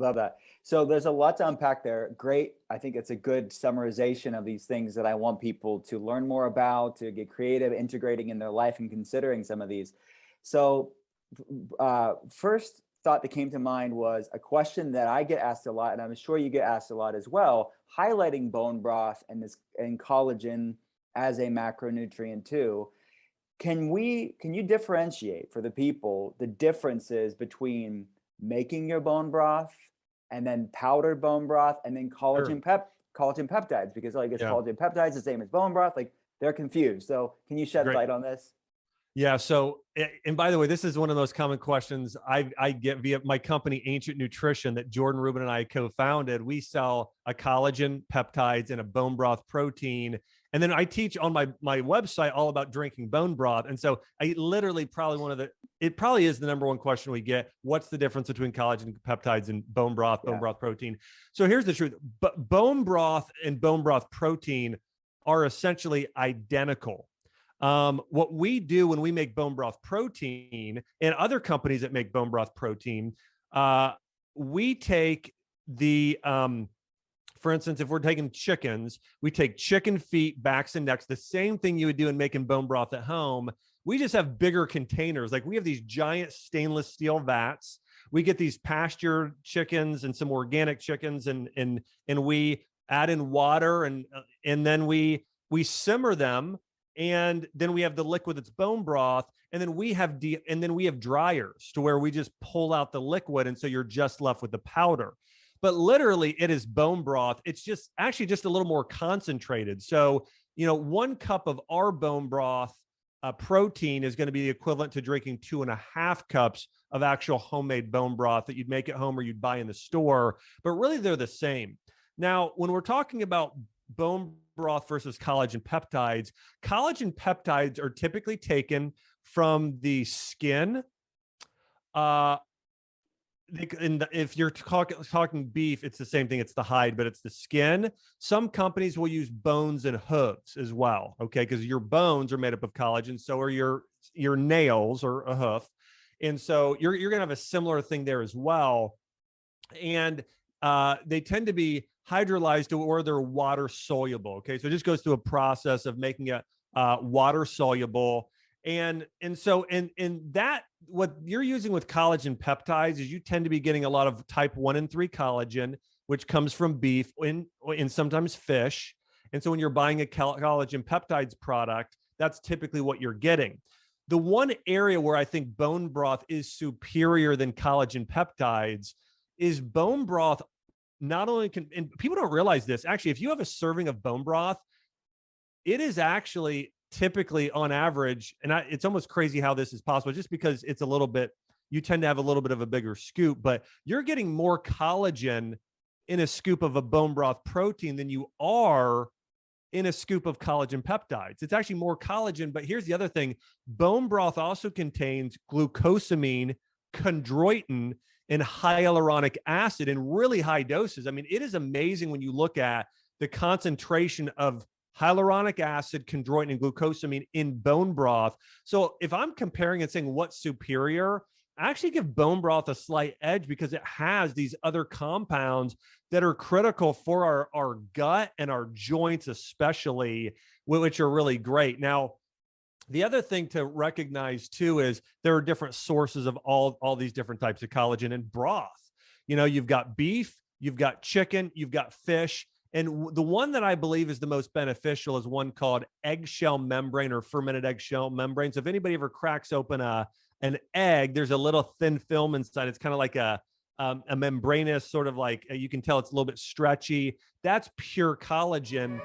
Love that. So there's a lot to unpack there. Great. I think it's a good summarization of these things that I want people to learn more about, to get creative, integrating in their life and considering some of these. So first thought that came to mind was a question that I get asked a lot, and I'm sure you get asked a lot as well, highlighting bone broth and collagen as a macronutrient too. Can you differentiate for the people the differences between making your bone broth and then powdered bone broth and then collagen peptides? Because like it's collagen peptides the same as bone broth, like they're confused. So can you shed light on this? Yeah. So, and by the way, this is one of the most common questions I get via my company, Ancient Nutrition, that Jordan Rubin and I co-founded. We sell a collagen peptides and a bone broth protein. And then I teach on my website all about drinking bone broth. And so I literally it probably is the number one question we get. What's the difference between collagen peptides and bone broth protein? So here's the truth. But bone broth and bone broth protein are essentially identical. What we do when we make bone broth protein and other companies that make bone broth protein, we take for instance, if we're taking chickens, we take chicken feet, backs, and necks, the same thing you would do in making bone broth at home. We just have bigger containers. Like we have these giant stainless steel vats. We get these pasture chickens and some organic chickens, and we add in water and then we simmer them. And then we have the liquid that's bone broth, and then we have dryers to where we just pull out the liquid, and so you're just left with the powder. But literally, it is bone broth. It's just actually just a little more concentrated. So 1 cup of our bone broth protein is going to be the equivalent to drinking 2.5 cups of actual homemade bone broth that you'd make at home or you'd buy in the store. But really, they're the same. Now, when we're talking about bone broth versus collagen peptides are typically taken from the skin. If you're talking beef, it's the same thing. It's the hide, but it's the skin. Some companies will use bones and hooves as well. Okay. Because your bones are made up of collagen. So are your nails or a hoof. And so you're going to have a similar thing there as well. And they tend to be hydrolyzed or they're water soluble. Okay. So it just goes through a process of making it water soluble. And so that what you're using with collagen peptides is you tend to be getting a lot of type 1 and 3 collagen, which comes from beef and sometimes fish. And so when you're buying a collagen peptides product, that's typically what you're getting. The one area where I think bone broth is superior than collagen peptides is bone broth. Not only and people don't realize this, actually, if you have a serving of bone broth, it is actually typically on average, and it's almost crazy how this is possible, just because it's a little bit, you tend to have a little bit of a bigger scoop, but you're getting more collagen in a scoop of a bone broth protein than you are in a scoop of collagen peptides. It's actually more collagen, but here's the other thing. Bone broth also contains glucosamine, chondroitin, and hyaluronic acid in really high doses. I mean, it is amazing when you look at the concentration of hyaluronic acid, chondroitin, and glucosamine in bone broth. So if I'm comparing and saying what's superior, I actually give bone broth a slight edge because it has these other compounds that are critical for our gut and our joints, especially, which are really great. Now, the other thing to recognize too is there are different sources of all these different types of collagen in broth. You've got beef, you've got chicken, you've got fish. And the one that I believe is the most beneficial is one called eggshell membrane or fermented eggshell membrane. So if anybody ever cracks open an egg, there's a little thin film inside. It's kind of like a membranous sort of like, you can tell it's a little bit stretchy. That's pure collagen.